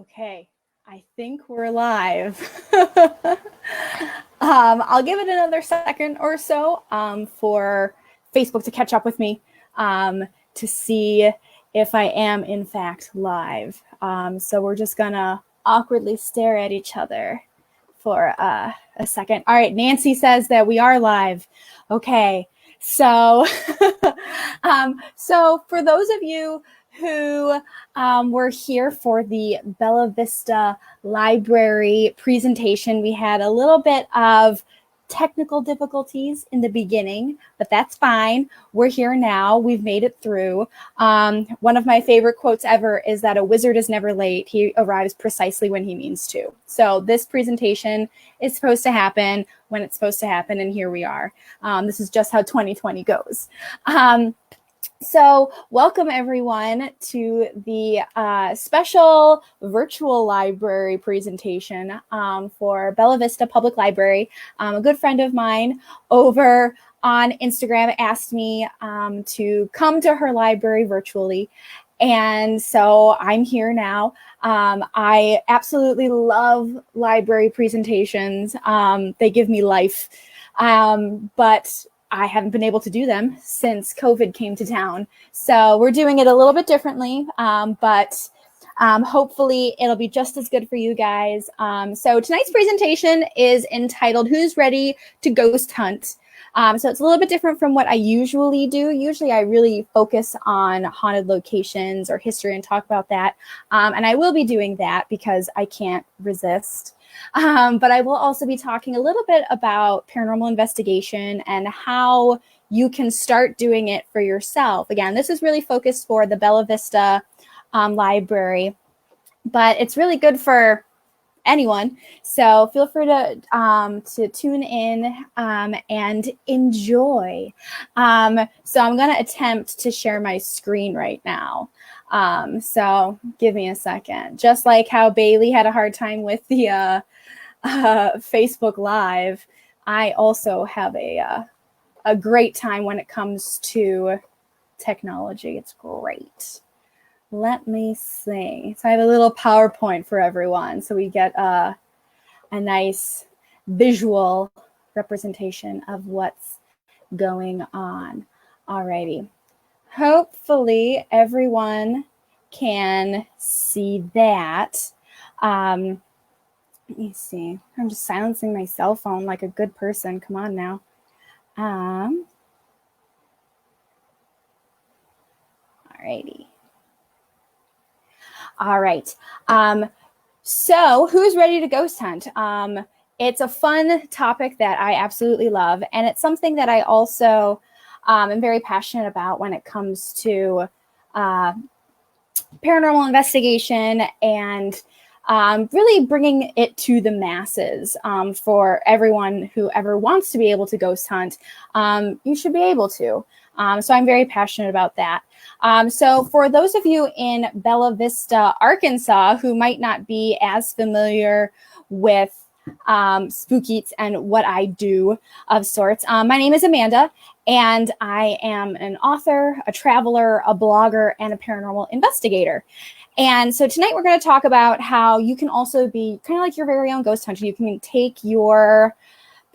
Okay, I think we're live. I'll give it another second or so for Facebook to catch up with me to see if I am in fact live. So we're just gonna awkwardly stare at each other for a second. All right, Nancy says that we are live. Okay, so so for those of you who were here for the Bella Vista Library presentation, we had a little bit of technical difficulties in the beginning, but that's fine. We're here now. We've made it through. One of my favorite quotes ever is that a wizard is never late. He arrives precisely when he means to. So this presentation is supposed to happen when it's supposed to happen, and here we are. This is just how 2020 goes. So welcome everyone to the special virtual library presentation for Bella Vista Public Library. A good friend of mine over on Instagram asked me to come to her library virtually. And so I'm here now. I absolutely love library presentations. They give me life. But I haven't been able to do them since COVID came to town. So we're doing it a little bit differently, but hopefully it'll be just as good for you guys. So tonight's presentation is entitled, Who's Ready to Ghost Hunt? So it's a little bit different from what I usually do. Usually I really focus on haunted locations or history and talk about that. And I will be doing that because I can't resist. But I will also be talking a little bit about paranormal investigation and how you can start doing it for yourself. Again, this is really focused for the Bella Vista Library, but it's really good for anyone. So feel free to tune in and enjoy. So I'm going to attempt to share my screen right now. So give me a second. Just like how Bailey had a hard time with the Facebook Live, I also have a great time when it comes to technology. It's great. Let me see. So I have a little PowerPoint for everyone, so we get a nice visual representation of what's going on. Alrighty. Hopefully everyone can see that. Let me see. I'm just silencing my cell phone like a good person. Come on now. Alrighty. All right. So who's ready to ghost hunt? It's a fun topic that I absolutely love. And it's something that I also am very passionate about when it comes to paranormal investigation and really bringing it to the masses for everyone who ever wants to be able to ghost hunt. You should be able to. So I'm very passionate about that. So for those of you in Bella Vista, Arkansas, who might not be as familiar with Spook-Eats and what I do of sorts, my name is Amanda, and I am an author, a traveler, a blogger, and a paranormal investigator. And so tonight we're going to talk about how you can also be kind of like your very own ghost hunter. You can take your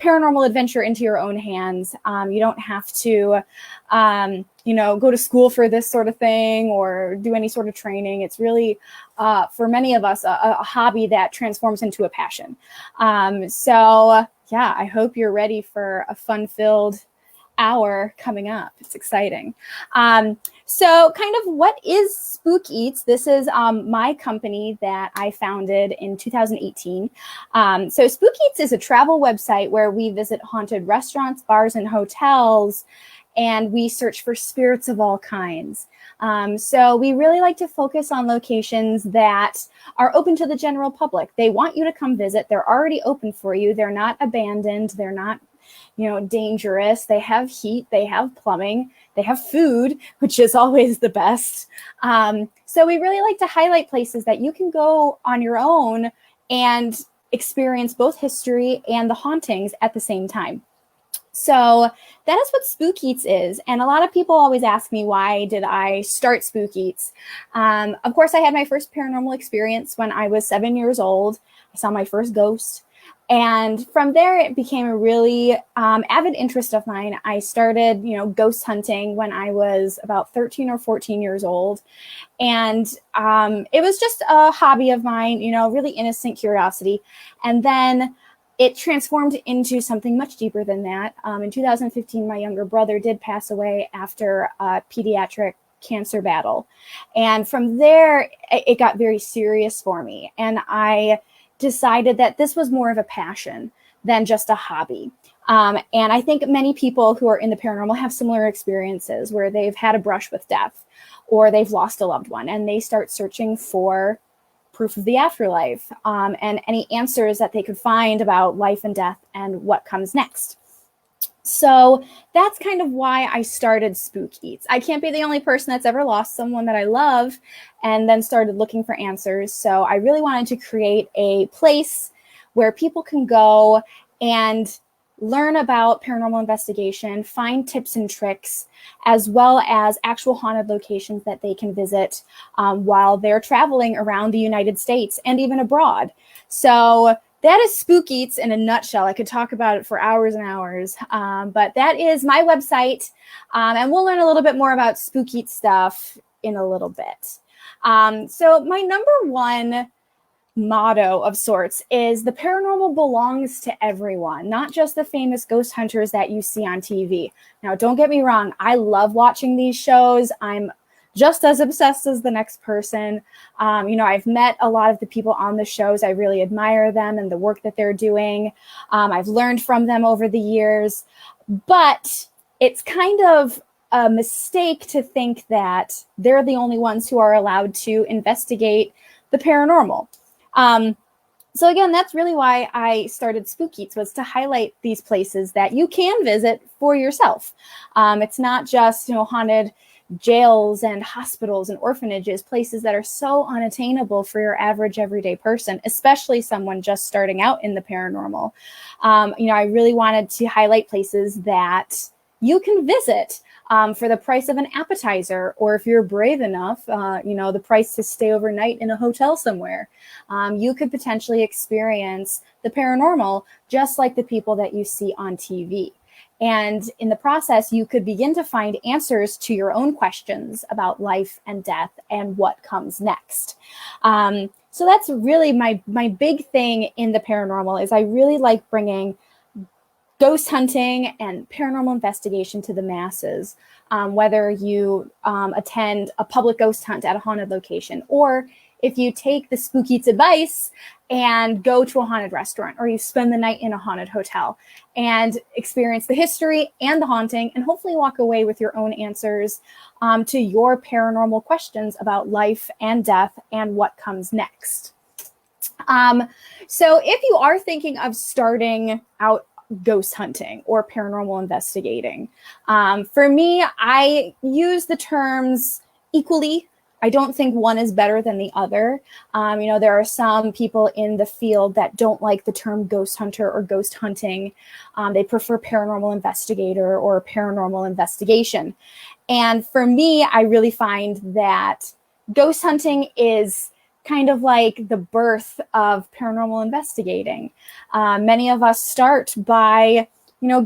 paranormal adventure into your own hands. You don't have to, go to school for this sort of thing or do any sort of training. It's really, for many of us, a hobby that transforms into a passion. So yeah, I hope you're ready for a fun-filled hour coming up. It's exciting. So kind of what is Spook-Eats? This is my company that I founded in 2018. So Spook-Eats is a travel website where we visit haunted restaurants, bars, and hotels, and we search for spirits of all kinds. So we really like to focus on locations that are open to the general public. They want you to come visit. They're already open for you. They're not abandoned. They're not dangerous. They have heat, they have plumbing, they have food, which is always the best. So we really like to highlight places that you can go on your own and experience both history and the hauntings at the same time. So that is what Spook-Eats is. And a lot of people always ask me, why did I start Spook-Eats? Of course, I had my first paranormal experience when I was 7 years old. I saw my first ghost. And from there, it became a really avid interest of mine. I started, ghost hunting when I was about 13 or 14 years old. And it was just a hobby of mine, really innocent curiosity. And then it transformed into something much deeper than that. In 2015, my younger brother did pass away after a pediatric cancer battle. And from there, it got very serious for me. And I decided that this was more of a passion than just a hobby. And I think many people who are in the paranormal have similar experiences where they've had a brush with death or they've lost a loved one and they start searching for proof of the afterlife and any answers that they could find about life and death and what comes next. So that's kind of why I started Spook-Eats. I can't be the only person that's ever lost someone that I love and then started looking for answers. So I really wanted to create a place where people can go and learn about paranormal investigation, find tips and tricks, as well as actual haunted locations that they can visit while they're traveling around the United States and even abroad. So that is Spook-Eats in a nutshell. I could talk about it for hours and hours, but that is my website, and we'll learn a little bit more about Spook-Eats stuff in a little bit. So my number one motto of sorts is the paranormal belongs to everyone, not just the famous ghost hunters that you see on TV. Now, don't get me wrong. I love watching these shows. I'm just as obsessed as the next person. I've met a lot of the people on the shows. I really admire them and the work that they're doing. I've learned from them over the years, but it's kind of a mistake to think that they're the only ones who are allowed to investigate the paranormal. So again, that's really why I started Spook-Eats, was to highlight these places that you can visit for yourself. It's not just, haunted jails and hospitals and orphanages, places that are so unattainable for your average everyday person, especially someone just starting out in the paranormal. I really wanted to highlight places that you can visit for the price of an appetizer, or if you're brave enough, the price to stay overnight in a hotel somewhere. You could potentially experience the paranormal just like the people that you see on TV. And in the process, you could begin to find answers to your own questions about life and death and what comes next. So that's really my big thing in the paranormal, is I really like bringing ghost hunting and paranormal investigation to the masses, whether you attend a public ghost hunt at a haunted location, or if you take the Spook-Eats advice and go to a haunted restaurant, or you spend the night in a haunted hotel and experience the history and the haunting, and hopefully walk away with your own answers to your paranormal questions about life and death and what comes next. So if you are thinking of starting out ghost hunting or paranormal investigating, for me, I use the terms equally. I don't think one is better than the other. There are some people in the field that don't like the term ghost hunter or ghost hunting. They prefer paranormal investigator or paranormal investigation. And for me, I really find that ghost hunting is kind of like the birth of paranormal investigating. Many of us start by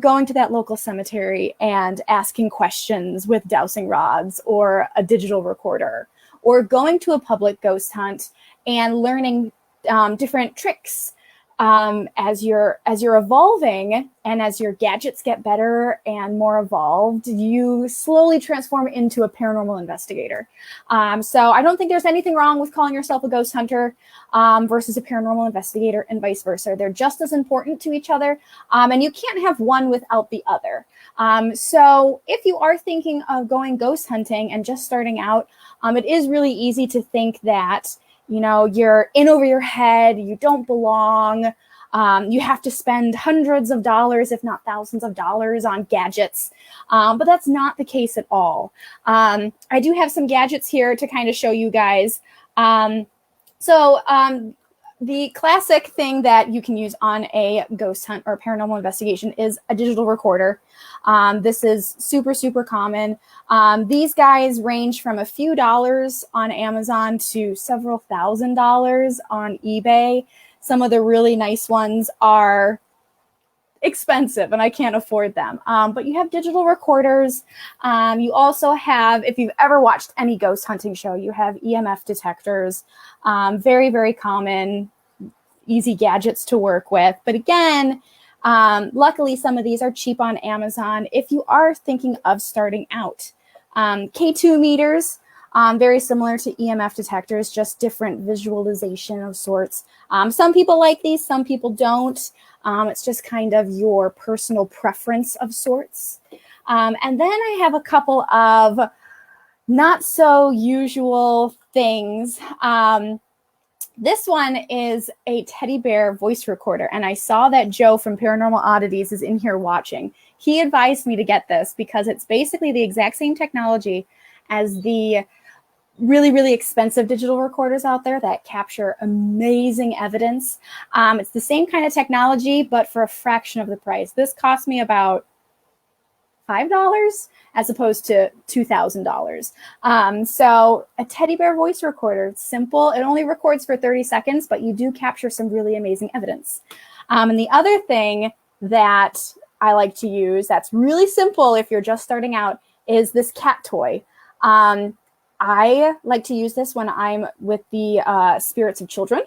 going to that local cemetery and asking questions with dowsing rods or a digital recorder, or going to a public ghost hunt and learning different tricks. As you're evolving and as your gadgets get better and more evolved, you slowly transform into a paranormal investigator. So I don't think there's anything wrong with calling yourself a ghost hunter versus a paranormal investigator, and vice versa. They're just as important to each other, and you can't have one without the other. So if you are thinking of going ghost hunting and just starting out, it is really easy to think that you're in over your head, you don't belong, you have to spend hundreds of dollars, if not thousands of dollars, on gadgets. But that's not the case at all. I do have some gadgets here to kind of show you guys. The the classic thing that you can use on a ghost hunt or paranormal investigation is a digital recorder. This is super, super common. These guys range from a few dollars on Amazon to several $1,000s on eBay. Some of the really nice ones are expensive and I can't afford them. But you have digital recorders. You also have, if you've ever watched any ghost hunting show, you have EMF detectors. Very, very common, easy gadgets to work with. But again, luckily some of these are cheap on Amazon if you are thinking of starting out. K2 meters, very similar to EMF detectors, just different visualization of sorts. Some people like these, some people don't. It's just kind of your personal preference of sorts. And then I have a couple of not so usual things. This one is a teddy bear voice recorder, and I saw that Joe from Paranormal Oddities is in here watching. He advised me to get this because it's basically the exact same technology as the really, really expensive digital recorders out there that capture amazing evidence. It's the same kind of technology, but for a fraction of the price. This cost me about $5 as opposed to $2,000. So a teddy bear voice recorder, it's simple. It only records for 30 seconds, but you do capture some really amazing evidence. And the other thing that I like to use that's really simple if you're just starting out is this cat toy. I like to use this when I'm with the spirits of children.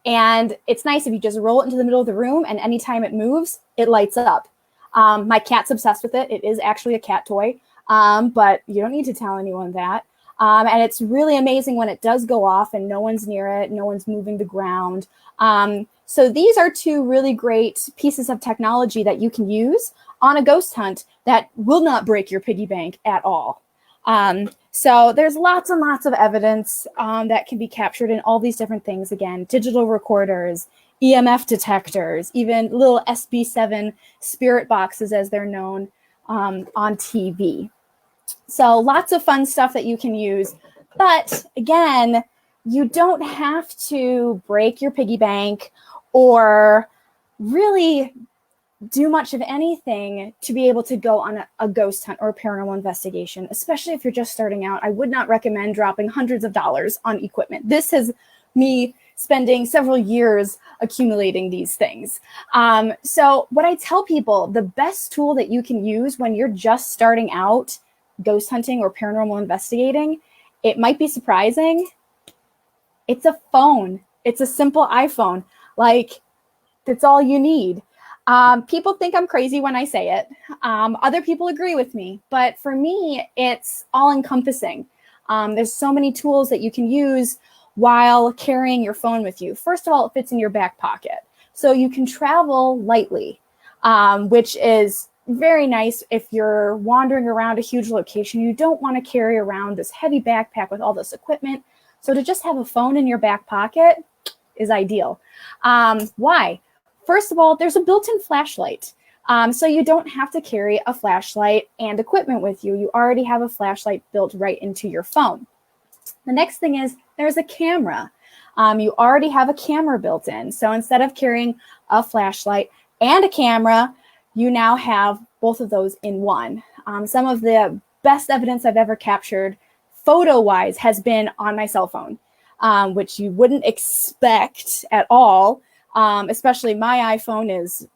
And it's nice if you just roll it into the middle of the room and anytime it moves, it lights up. My cat's obsessed with it. It is actually a cat toy, but you don't need to tell anyone that. And it's really amazing when it does go off and no one's near it, no one's moving the ground. So these are two really great pieces of technology that you can use on a ghost hunt that will not break your piggy bank at all. So there's lots and lots of evidence that can be captured in all these different things. Again, digital recorders, EMF detectors, even little SB7 spirit boxes as they're known on TV. So lots of fun stuff that you can use. But again, you don't have to break your piggy bank or really do much of anything to be able to go on a ghost hunt or a paranormal investigation, especially if you're just starting out. I would not recommend dropping hundreds of dollars on equipment. This has me spending several years accumulating these things. So what I tell people, the best tool that you can use when you're just starting out ghost hunting or paranormal investigating, it might be surprising. It's a phone. It's a simple iPhone. Like, that's all you need. People think I'm crazy when I say it. Other people agree with me, but for me, it's all encompassing. There's so many tools that you can use while carrying your phone with you. First of all, it fits in your back pocket. So you can travel lightly, which is very nice if you're wandering around a huge location. You don't want to carry around this heavy backpack with all this equipment. So to just have a phone in your back pocket is ideal. Why? First of all, there's a built-in flashlight. So you don't have to carry a flashlight and equipment with you. You already have a flashlight built right into your phone. The next thing is there's a camera. You already have a camera built in. So instead of carrying a flashlight and a camera, you now have both of those in one. Some of the best evidence I've ever captured photo-wise has been on my cell phone, which you wouldn't expect at all. Especially my iPhone is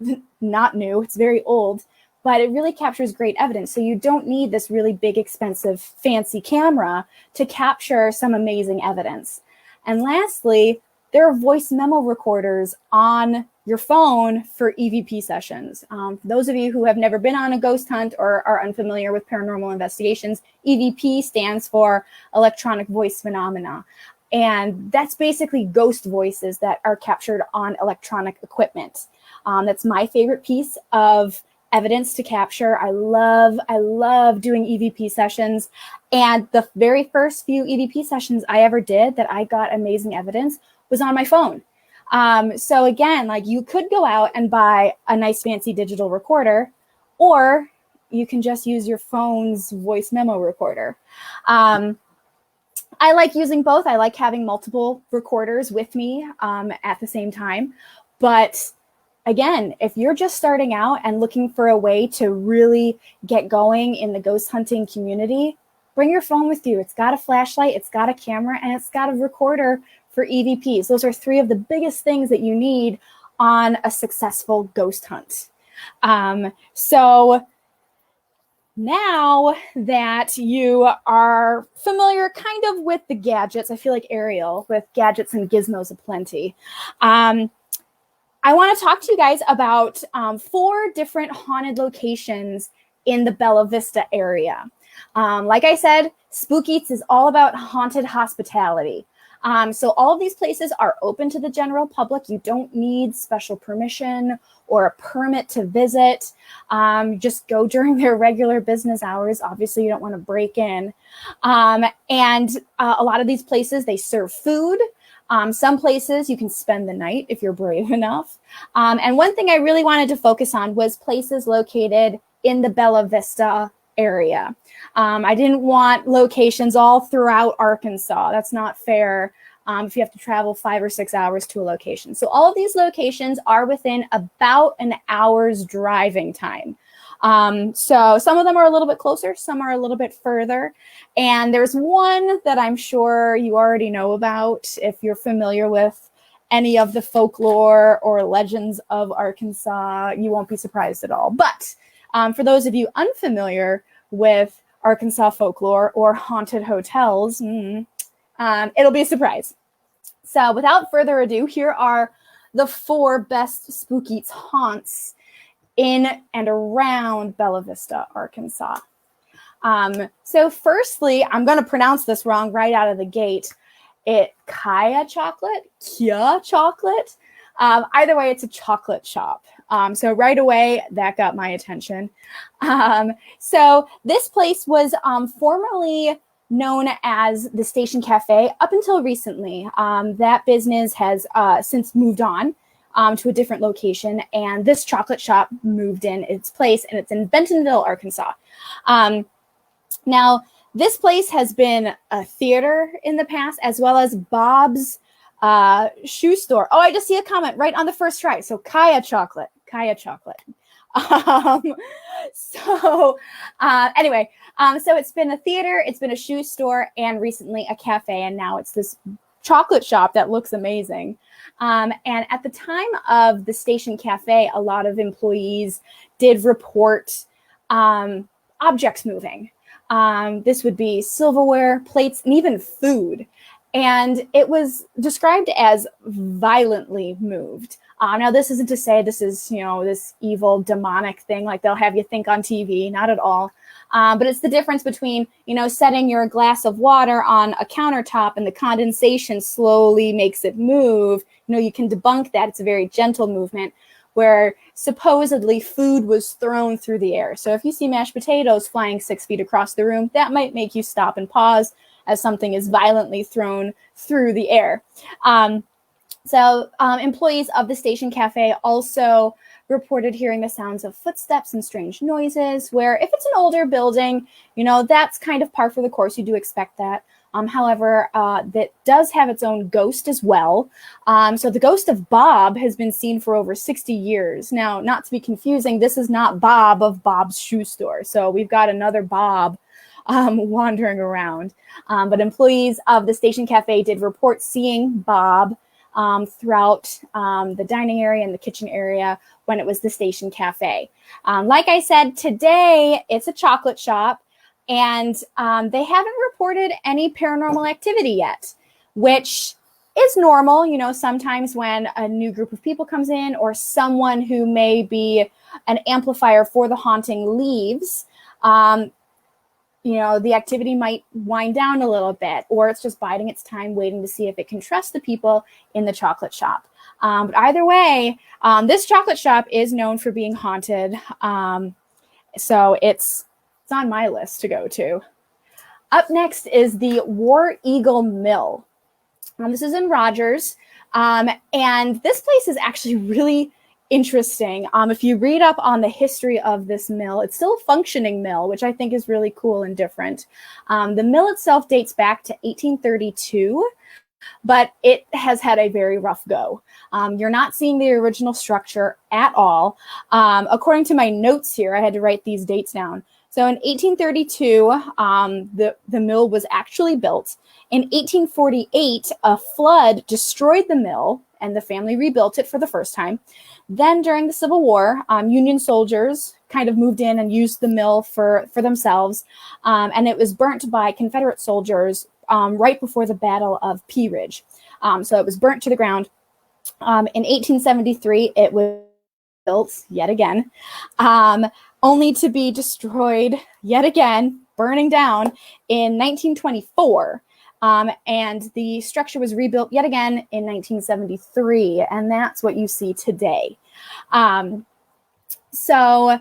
not new, it's very old, but it really captures great evidence. So you don't need this really big, expensive, fancy camera to capture some amazing evidence. And lastly, there are voice memo recorders on your phone for EVP sessions. For those of you who have never been on a ghost hunt or are unfamiliar with paranormal investigations, EVP stands for electronic voice phenomena. And that's basically ghost voices that are captured on electronic equipment. That's my favorite piece of evidence to capture. I love doing EVP sessions. And the very first few EVP sessions I ever did that I got amazing evidence was on my phone. So again, like, you could go out and buy a nice fancy digital recorder, or you can just use your phone's voice memo recorder. I like using both. I like having multiple recorders with me at the same time. But again, if you're just starting out and looking for a way to really get going in the ghost hunting community, bring your phone with you. It's got a flashlight, it's got a camera, and it's got a recorder for EVPs. Those are three of the biggest things that you need on a successful ghost hunt. So now that you are familiar kind of with the gadgets, I feel like Ariel with gadgets and gizmos aplenty. I want to talk to you guys about 4 different haunted locations in the Bella Vista area. Like I said, Spook-Eats is all about haunted hospitality. So all of these places are open to the general public. You don't need special permission or a permit to visit. Just go during their regular business hours. Obviously, you don't want to break in. And a lot of these places, they serve food. Some places you can spend the night if you're brave enough. And one thing I really wanted to focus on was places located in the Bella Vista area. I didn't want locations all throughout Arkansas. That's not fair if you have to travel 5 or 6 hours to a location. So all of these locations are within about an hour's driving time. So some of them are a little bit closer, some are a little bit further. And there's one that I'm sure you already know about if you're familiar with any of the folklore or legends of Arkansas. You won't be surprised at all. But for those of you unfamiliar with Arkansas folklore or haunted hotels, it'll be a surprise. So without further ado, here are the 4 best Spook-Eats haunts in and around Bella Vista, Arkansas. So firstly, I'm going to pronounce this wrong right out of the gate. KYYA chocolate. Either way, it's a chocolate shop. So right away, that got my attention. So this place was formerly known as the Station Cafe up until recently. That business has since moved on to a different location, and this chocolate shop moved in its place, and it's in Bentonville, Arkansas. Now, this place has been a theater in the past, as well as Bob's shoe store. Oh, I just see a comment right on the first try. So KYYA chocolate. Anyway, so it's been a theater, it's been a shoe store, and recently a cafe, and now it's this chocolate shop that looks amazing. And at the time of the Station Cafe, a lot of employees did report objects moving. This would be silverware, plates, and even food. And it was described as violently moved. Now, this isn't to say this is, this evil demonic thing like they'll have you think on TV, not at all. But it's the difference between, setting your glass of water on a countertop and the condensation slowly makes it move. You can debunk that. It's a very gentle movement where supposedly food was thrown through the air. So if you see mashed potatoes flying 6 feet across the room, that might make you stop and pause as something is violently thrown through the air. So employees of the Station Cafe also reported hearing the sounds of footsteps and strange noises, where if it's an older building, that's kind of par for the course. You do expect that. However, that does have its own ghost as well. So the ghost of Bob has been seen for over 60 years. Now, not to be confusing, this is not Bob of Bob's shoe store. So we've got another Bob wandering around. But employees of the Station Cafe did report seeing Bob throughout the dining area and the kitchen area when it was the Station Cafe. Like I said, today it's a chocolate shop, and they haven't reported any paranormal activity yet, which is normal. Sometimes when a new group of people comes in or someone who may be an amplifier for the haunting leaves, the activity might wind down a little bit, or it's just biding its time, waiting to see if it can trust the people in the chocolate shop. But either way, this chocolate shop is known for being haunted. So it's on my list to go to. Up next is the War Eagle Mill. This is in Rogers. And this place is actually really interesting. If you read up on the history of this mill, it's still a functioning mill, which I think is really cool and different. The mill itself dates back to 1832, but it has had a very rough go. You're not seeing the original structure at all. According to my notes here, I had to write these dates down. So in 1832, the mill was actually built. In 1848, a flood destroyed the mill and the family rebuilt it for the first time. Then during the Civil War, Union soldiers kind of moved in and used the mill for themselves. And it was burnt by Confederate soldiers right before the Battle of Pea Ridge. So it was burnt to the ground. In 1873, it was built yet again, only to be destroyed yet again, burning down in 1924. And the structure was rebuilt yet again in 1973, and that's what you see today. So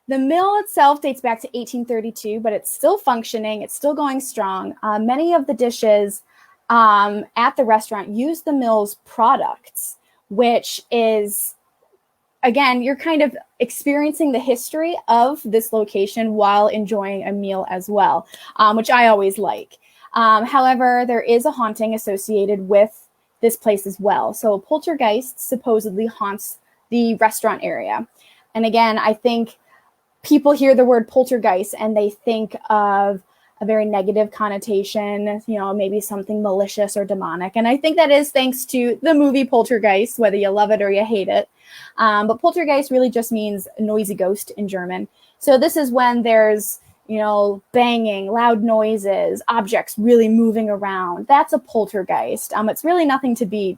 the mill itself dates back to 1832, but it's still functioning. It's still going strong. Many of the dishes at the restaurant use the mill's products, which is, again, you're kind of experiencing the history of this location while enjoying a meal as well, which I always like. However, there is a haunting associated with this place as well. So a poltergeist supposedly haunts the restaurant area. And again, I think people hear the word poltergeist and they think of a very negative connotation, you know, maybe something malicious or demonic. And I think that is thanks to the movie Poltergeist, whether you love it or you hate it. But poltergeist really just means noisy ghost in German. So this is when there's, you know, banging, loud noises, objects really moving around. That's a poltergeist. It's really nothing to be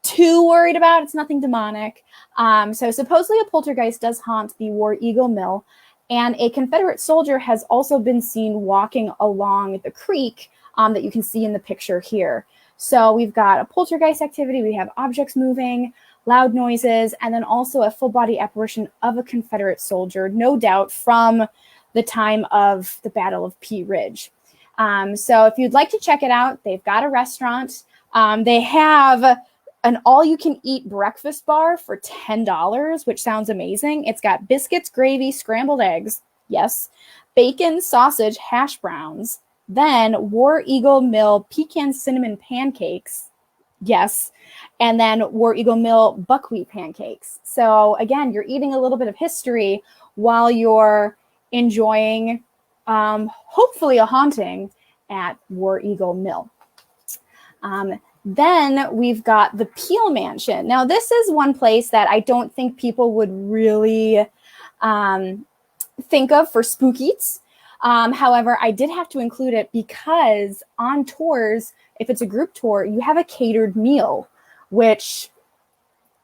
too worried about. It's nothing demonic. So supposedly a poltergeist does haunt the War Eagle Mill, and a Confederate soldier has also been seen walking along the creek that you can see in the picture here. So we've got a poltergeist activity, we have objects moving, loud noises, and then also a full body apparition of a Confederate soldier, no doubt from the time of the Battle of Pea Ridge. So if you'd like to check it out, they've got a restaurant. They have an all-you-can-eat breakfast bar for $10, which sounds amazing. It's got biscuits, gravy, scrambled eggs, yes, bacon, sausage, hash browns, then War Eagle Mill pecan cinnamon pancakes, yes, and then War Eagle Mill buckwheat pancakes. So again, you're eating a little bit of history while you're enjoying, hopefully, a haunting at War Eagle Mill. Then we've got the Peel Mansion. Now, this is one place that I don't think people would really think of for Spook-Eats. However, I did have to include it because on tours, if it's a group tour, you have a catered meal, which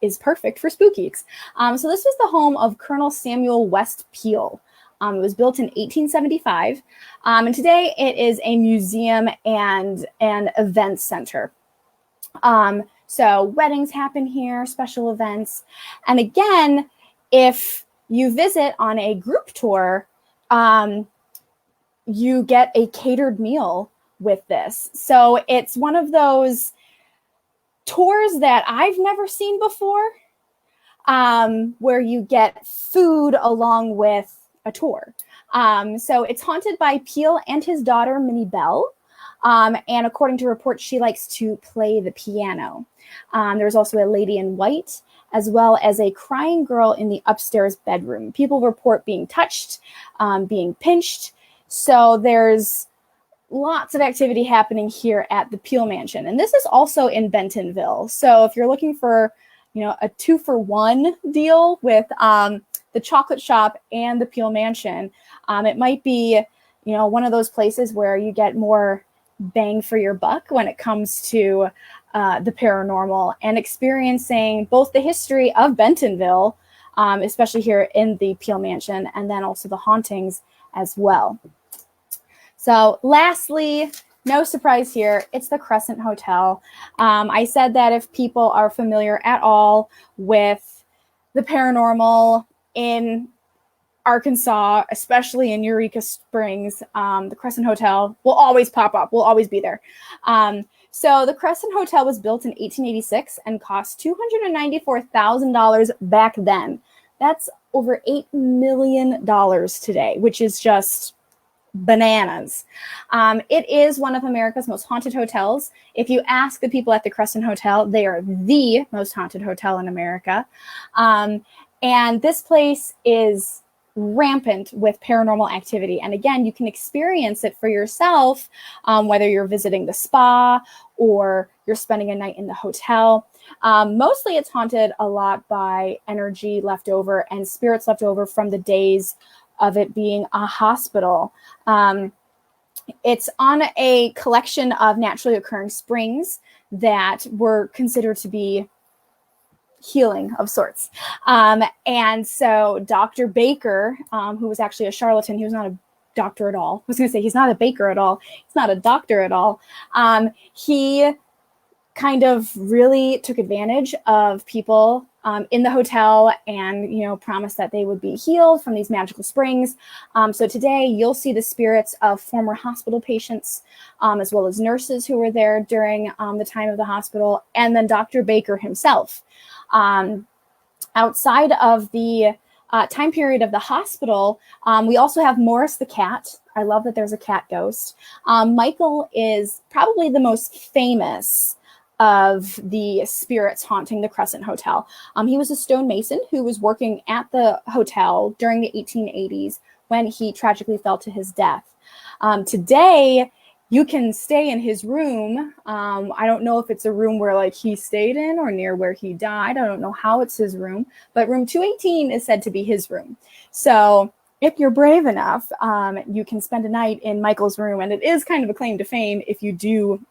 is perfect for Spook-Eats. So this was the home of Colonel Samuel West Peel. It was built in 1875, and today it is a museum and an event center. So weddings happen here, special events. And again, if you visit on a group tour, you get a catered meal with this. So it's one of those tours that I've never seen before, where you get food along with a tour. So it's haunted by Peel and his daughter, Minnie Bell. And according to reports, she likes to play the piano. There's also a lady in white, as well as a crying girl in the upstairs bedroom. People report being touched, being pinched. So there's lots of activity happening here at the Peel Mansion. And this is also in Bentonville. So if you're looking for, you know, a 2-for-1 deal with the chocolate shop and the Peel Mansion, it might be, you know, one of those places where you get more bang for your buck when it comes to the paranormal and experiencing both the history of Bentonville, especially here in the Peel Mansion, and then also the hauntings as well. So lastly, no surprise here, it's the Crescent Hotel. I said that if people are familiar at all with the paranormal in Arkansas, especially in Eureka Springs, the Crescent Hotel will always pop up, will always be there. So the Crescent Hotel was built in 1886 and cost $294,000 back then. That's over $8 million today, which is just bananas. It is one of America's most haunted hotels. If you ask the people at the Crescent Hotel, they are the most haunted hotel in America. And this place is rampant with paranormal activity. And again, you can experience it for yourself, whether you're visiting the spa or you're spending a night in the hotel. Mostly it's haunted a lot by energy left over and spirits left over from the days of it being a hospital. It's on a collection of naturally occurring springs that were considered to be healing of sorts. And so Dr. Baker, who was actually a charlatan, he was not a doctor at all. I was going to say he's not a baker at all. He's not a doctor at all. He kind of really took advantage of people in the hotel and, you know, promised that they would be healed from these magical springs. So today you'll see the spirits of former hospital patients, as well as nurses who were there during the time of the hospital, and then Dr. Baker himself. Outside of the time period of the hospital, we also have Morris the cat. I love that there's a cat ghost. Michael is probably the most famous of the spirits haunting the Crescent Hotel. He was a stonemason who was working at the hotel during the 1880s when he tragically fell to his death. Today, you can stay in his room. I don't know if it's a room where like he stayed in or near where he died. I don't know how it's his room, but room 218 is said to be his room. So if you're brave enough, you can spend a night in Michael's room, and it is kind of a claim to fame if you do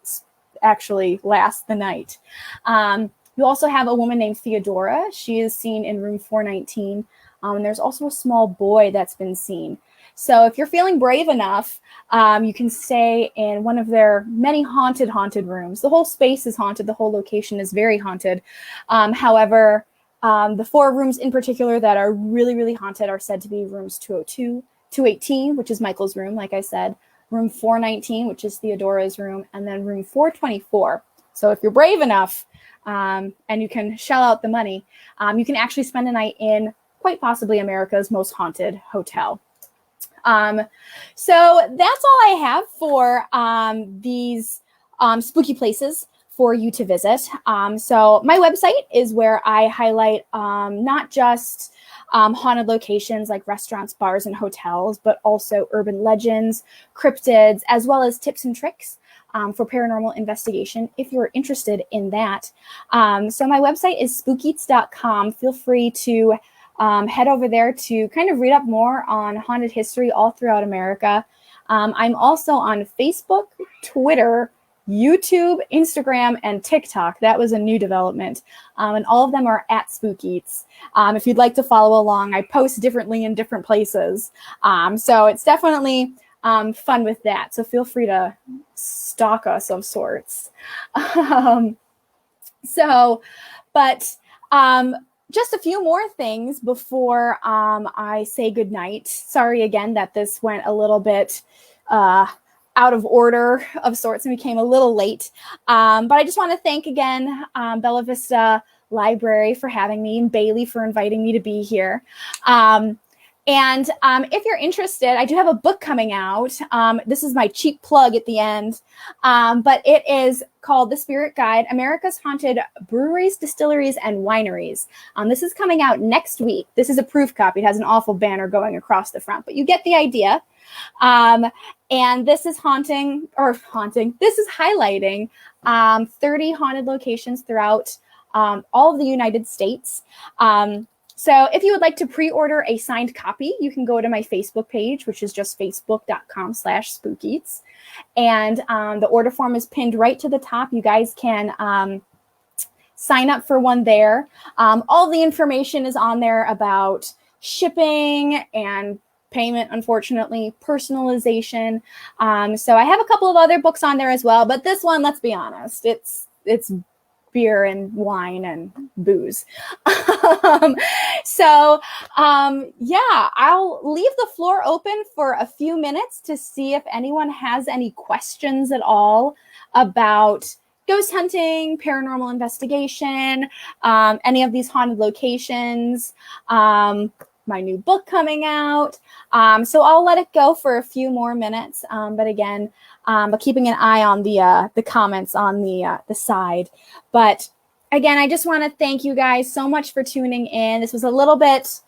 actually last the night. You also have a woman named Theodora. She is seen in room 419. And there's also a small boy that's been seen. So if you're feeling brave enough, you can stay in one of their many haunted rooms. The whole space is haunted. The whole location is very haunted. However, the 4 rooms in particular that are really, really haunted are said to be rooms 202, 218, which is Michael's room, like I said, room 419, which is Theodora's room, and then room 424. So if you're brave enough and you can shell out the money, you can actually spend a night in quite possibly America's most haunted hotel. So that's all I have for these spooky places for you to visit. So my website is where I highlight not just haunted locations like restaurants, bars, and hotels, but also urban legends, cryptids, as well as tips and tricks for paranormal investigation if you're interested in that. So my website is Spook-Eats.com. Feel free to head over there to kind of read up more on haunted history all throughout America. I'm also on Facebook, Twitter, YouTube, Instagram, and TikTok. That was a new development. And all of them are at Spook-Eats. If you'd like to follow along, I post differently in different places. So it's definitely fun with that. So feel free to stalk us of sorts. Just a few more things before I say goodnight. Sorry again that this went a little bit out of order of sorts and became a little late. But I just want to thank again Bella Vista Library for having me and Bailey for inviting me to be here. And if you're interested, I do have a book coming out. This is my cheap plug at the end, but it is called The Spirit Guide, America's Haunted Breweries, Distilleries, and Wineries. This is coming out next week. This is a proof copy. It has an awful banner going across the front, but you get the idea. And this is this is highlighting 30 haunted locations throughout all of the United States. So if you would like to pre-order a signed copy, you can go to my Facebook page, which is just facebook.com/Spook-Eats. And the order form is pinned right to the top. You guys can sign up for one there. All the information is on there about shipping and payment, unfortunately, personalization. So I have a couple of other books on there as well, but this one, let's be honest, it's beer and wine and booze. Yeah, I'll leave the floor open for a few minutes to see if anyone has any questions at all about ghost hunting, paranormal investigation, any of these haunted locations, my new book coming out. So I'll let it go for a few more minutes. But again, but keeping an eye on the comments on the side. But again, I just want to thank you guys so much for tuning in. This was a little bit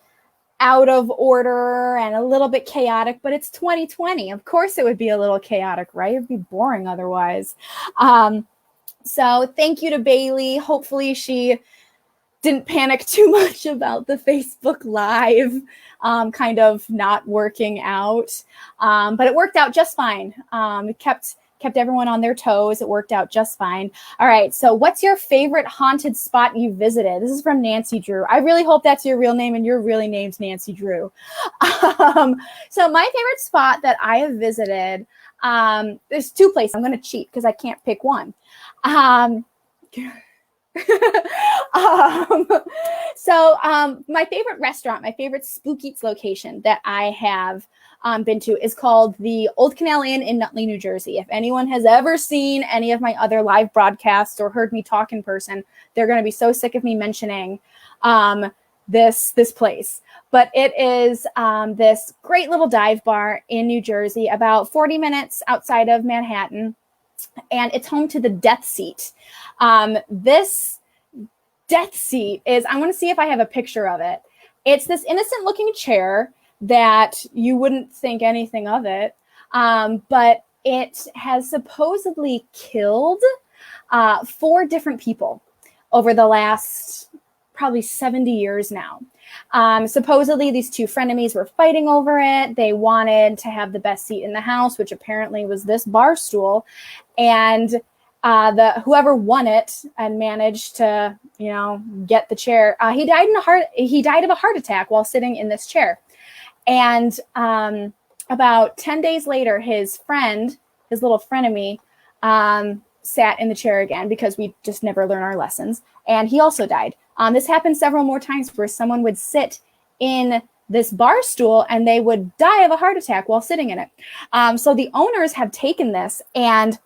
out of order and a little bit chaotic, but it's 2020. Of course it would be a little chaotic, right? It'd be boring otherwise. So thank you to Bailey. Hopefully she didn't panic too much about the Facebook Live kind of not working out. But it worked out just fine. It kept everyone on their toes. It worked out just fine. All right. So what's your favorite haunted spot you visited? This is from Nancy Drew. I really hope that's your real name and you're really named Nancy Drew. So my favorite spot that I have visited, there's two places. I'm going to cheat because I can't pick one. My favorite restaurant, my favorite Spook-Eats location that I have been to is called the Old Canal Inn in Nutley, New Jersey. If anyone has ever seen any of my other live broadcasts or heard me talk in person, they're going to be so sick of me mentioning this place. But it is this great little dive bar in New Jersey, about 40 minutes outside of Manhattan. And it's home to the Death Seat. This Death Seat is, I want to see if I have a picture of it. It's this innocent looking chair that you wouldn't think anything of it. But it has supposedly killed 4 different people over the last probably 70 years now. Supposedly these 2 frenemies were fighting over it. They wanted to have the best seat in the house, which apparently was this bar stool. And whoever won it and managed to, get the chair, he died of a heart attack while sitting in this chair. And about 10 days later, his friend, his little frenemy, sat in the chair again because we just never learn our lessons. And he also died. This happened several more times where someone would sit in this bar stool and they would die of a heart attack while sitting in it. So the owners have taken this and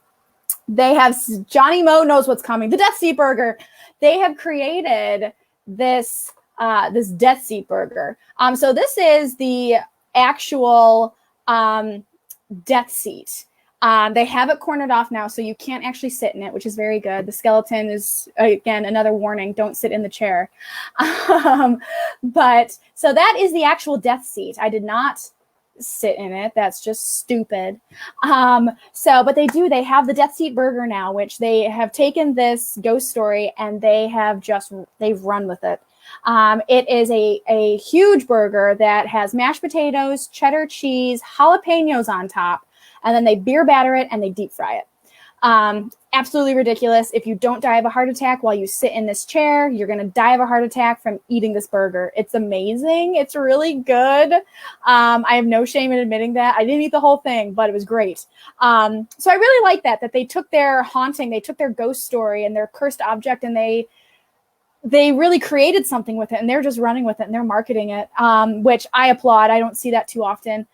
they have, Johnny Moe knows what's coming, the Death Seat Burger. They have created this Death Seat Burger. So this is the actual Death Seat. They have it cornered off now, so you can't actually sit in it, which is very good. The skeleton is, again, another warning, don't sit in the chair. But so that is the actual Death Seat. I did not sit in it. That's just stupid. But they have the Death Seat Burger now, which they have taken this ghost story and they've run with it. It is a huge burger that has mashed potatoes, cheddar cheese, jalapenos on top, and then they beer batter it and they deep fry it. Absolutely ridiculous. If you don't die of a heart attack while you sit in this chair, you're going to die of a heart attack from eating this burger. It's amazing. It's really good. I have no shame in admitting that. I didn't eat the whole thing, but it was great. So I really like that they took their haunting, they took their ghost story and their cursed object, and they really created something with it, and they're just running with it and they're marketing it, which I applaud. I don't see that too often.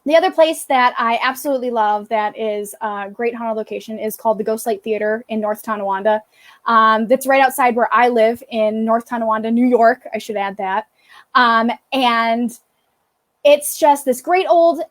The other place that I absolutely love that is a great haunted location is called the Ghostlight Theater in North Tonawanda. That's right outside where I live in North Tonawanda, New York. I should add that. And it's just this great old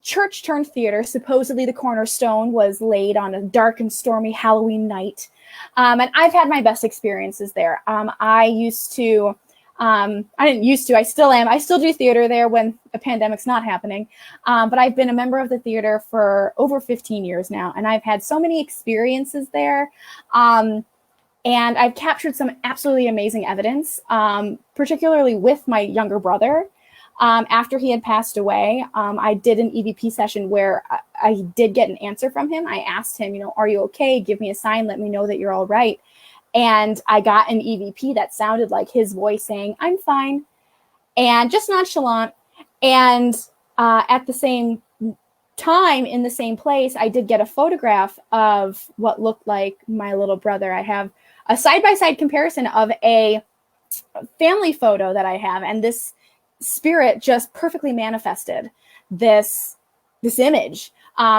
church-turned theater. Supposedly the cornerstone was laid on a dark and stormy Halloween night. And I've had my best experiences there. I still am. I still do theater there when a pandemic's not happening. But I've been a member of the theater for over 15 years now, and I've had so many experiences there. And I've captured some absolutely amazing evidence, particularly with my younger brother. After he had passed away, I did an EVP session where I did get an answer from him. I asked him, are you okay? Give me a sign. Let me know that you're all right. And I got an EVP that sounded like his voice saying, I'm fine, and just nonchalant. And at the same time, in the same place, I did get a photograph of what looked like my little brother. I have a side-by-side comparison of a family photo that I have, and this spirit just perfectly manifested this image.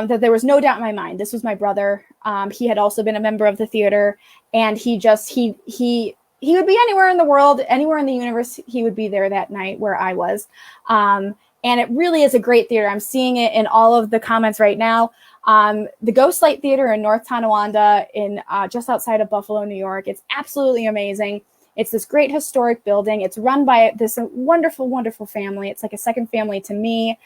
that there was no doubt in my mind. This was my brother. He had also been a member of the theater, and he would be anywhere in the world, anywhere in the universe. He would be there that night where I was. And it really is a great theater. I'm seeing it in all of the comments right now. The Ghostlight Theater in North Tonawanda, in just outside of Buffalo, New York. It's absolutely amazing. It's this great historic building. It's run by this wonderful, wonderful family. It's like a second family to me.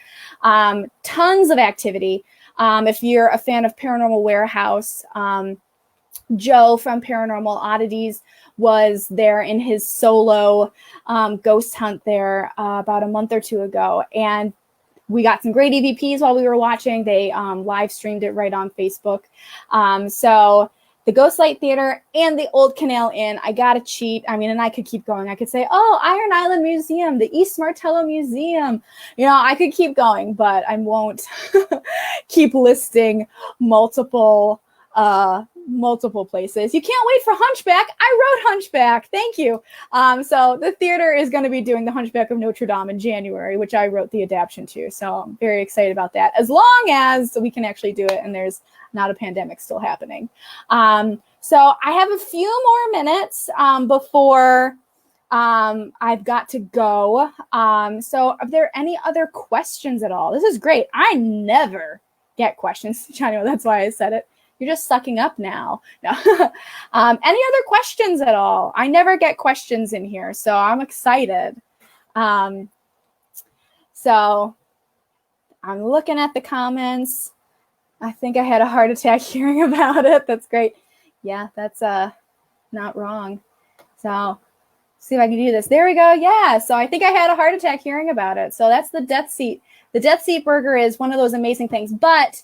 Tons of activity. If you're a fan of Paranormal Warehouse, Joe from Paranormal Oddities was there in his solo ghost hunt there about a month or two ago. And we got some great EVPs while we were watching. They live streamed it right on Facebook. So the Ghostlight Theater and the Old Canal Inn, I got to cheat. I mean, and I could keep going. I could say, oh, Iron Island Museum, the East Martello Museum. You know, I could keep going, but I won't keep listing multiple places. You can't wait for Hunchback. I wrote Hunchback. Thank you. So the theater is going to be doing the Hunchback of Notre Dame in January, which I wrote the adaptation to. So I'm very excited about that, as long as we can actually do it and there's not a pandemic still happening. So I have a few more minutes before I've got to go. So are there any other questions at all? This is great. I never get questions. Johnny, that's why I said it. You're just sucking up now. No. Any other questions at all? I never get questions in here, so I'm excited. So I'm looking at the comments. I think I had a heart attack hearing about it. That's great. Yeah, that's not wrong. So see if I can do this. There we go. Yeah, so I think I had a heart attack hearing about it. So that's the Death Seat. The Death Seat burger is one of those amazing things, but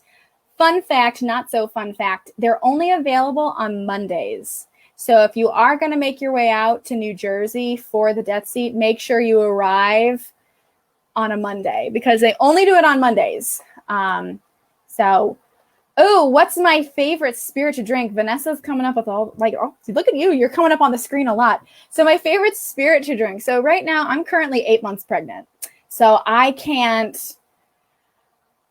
fun fact, not so fun fact, they're only available on Mondays. So if you are going to make your way out to New Jersey for the Death Seat, make sure you arrive on a Monday, because they only do it on Mondays. Oh, what's my favorite spirit to drink? Vanessa's coming up with all, like, oh, look at you. You're coming up on the screen a lot. So my favorite spirit to drink. So right now I'm currently 8 months pregnant. So I can't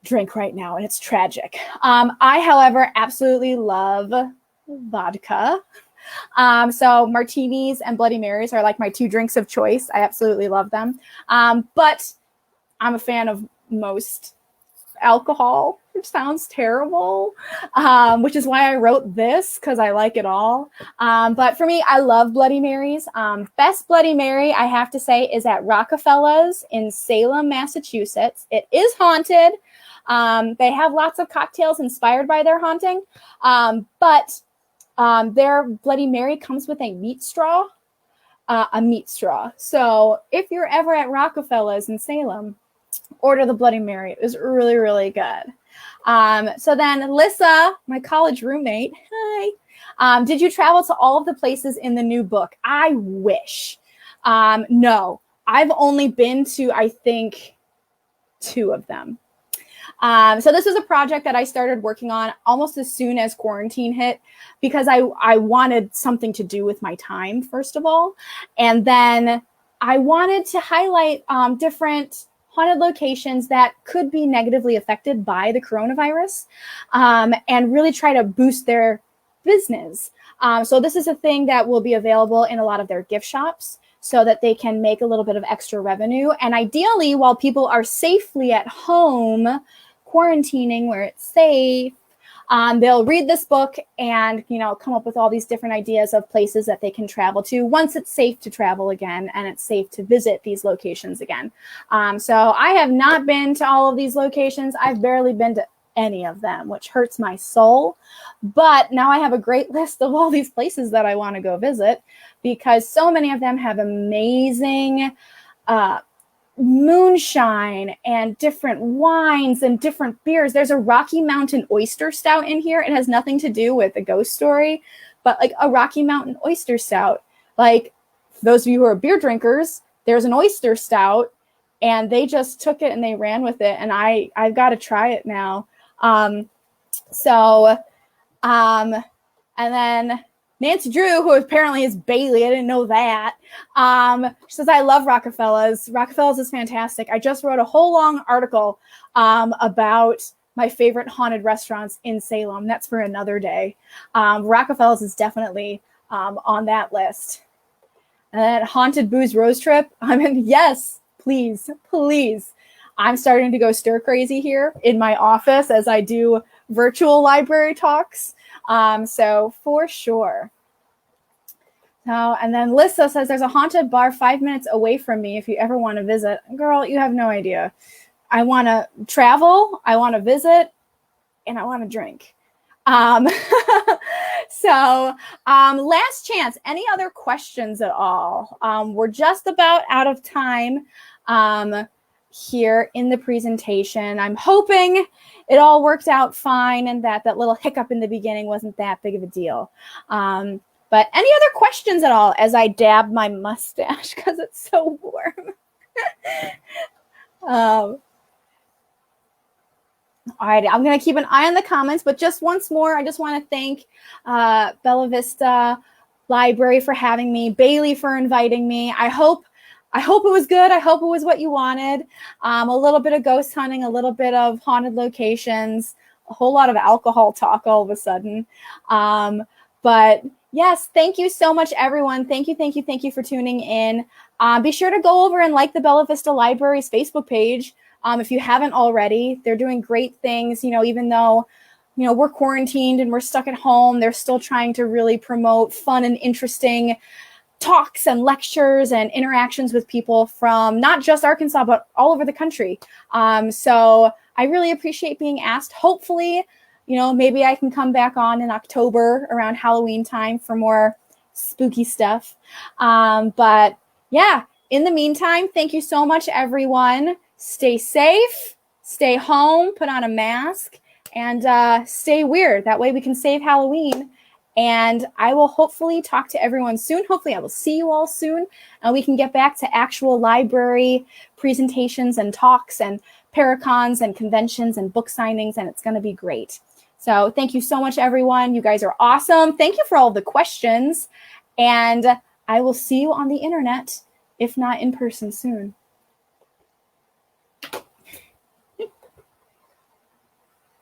drink right now, and it's tragic. I, however, absolutely love vodka. So martinis and Bloody Marys are like my two drinks of choice. I absolutely love them. But I'm a fan of most alcohol, which sounds terrible, which is why I wrote this, because I like it all. But for me, I love Bloody Marys. Best Bloody Mary, I have to say, is at Rockefeller's in Salem, Massachusetts. It is haunted. They have lots of cocktails inspired by their haunting, but their Bloody Mary comes with a meat straw. So if you're ever at Rockefeller's in Salem, order the Bloody Mary. It was really, really good. So then Lissa, my college roommate, hi. Did you travel to all of the places in the new book? I wish. No, I've only been to, I think, 2 of them. So this was a project that I started working on almost as soon as quarantine hit, because I wanted something to do with my time, first of all. And then I wanted to highlight different haunted locations that could be negatively affected by the coronavirus, and really try to boost their business. So this is a thing that will be available in a lot of their gift shops, so that they can make a little bit of extra revenue. And ideally, while people are safely at home, quarantining where it's safe, they'll read this book and, come up with all these different ideas of places that they can travel to once it's safe to travel again and it's safe to visit these locations again. So I have not been to all of these locations. I've barely been to any of them, which hurts my soul. But now I have a great list of all these places that I want to go visit, because so many of them have amazing moonshine and different wines and different beers. There's a Rocky Mountain oyster stout in here. It has nothing to do with the ghost story, but like a Rocky Mountain oyster stout. Like, for those of you who are beer drinkers, there's an oyster stout, and they just took it and they ran with it, and I've got to try it now. And then Nancy Drew, who apparently is Bailey, I didn't know that. She says, I love Rockefeller's. Rockefeller's is fantastic. I just wrote a whole long article about my favorite haunted restaurants in Salem. That's for another day. Rockefeller's is definitely on that list. And then Haunted Booze Rose Trip. I mean, yes, please, please. I'm starting to go stir crazy here in my office as I do virtual library talks. So for sure. And then Lissa says there's a haunted bar 5 minutes away from me if you ever want to visit. Girl, you have no idea. I want to travel, I want to visit, and I want to drink. So last chance. Any other questions at all? We're just about out of time here in the presentation. I'm hoping it all worked out fine and that little hiccup in the beginning wasn't that big of a deal. But any other questions at all as I dab my mustache because it's so warm? All right, I'm going to keep an eye on the comments, but just once more, I just want to thank Bella Vista Library for having me, Bailey for inviting me. I hope it was good. I hope it was what you wanted. A little bit of ghost hunting, a little bit of haunted locations, a whole lot of alcohol talk all of a sudden. But yes, thank you so much, everyone. Thank you for tuning in. Be sure to go over and like the Bella Vista Library's Facebook page. If you haven't already, they're doing great things, even though, we're quarantined and we're stuck at home, they're still trying to really promote fun and interesting talks and lectures and interactions with people from not just Arkansas, but all over the country. So I really appreciate being asked. Hopefully, maybe I can come back on in October around Halloween time for more spooky stuff. But yeah, in the meantime, thank you so much, everyone. Stay safe, stay home, put on a mask, and stay weird. That way we can save Halloween. And I will hopefully talk to everyone soon. Hopefully I will see you all soon. And we can get back to actual library presentations and talks and paracons and conventions and book signings. And it's going to be great. So thank you so much, everyone. You guys are awesome. Thank you for all the questions. And I will see you on the internet, if not in person soon.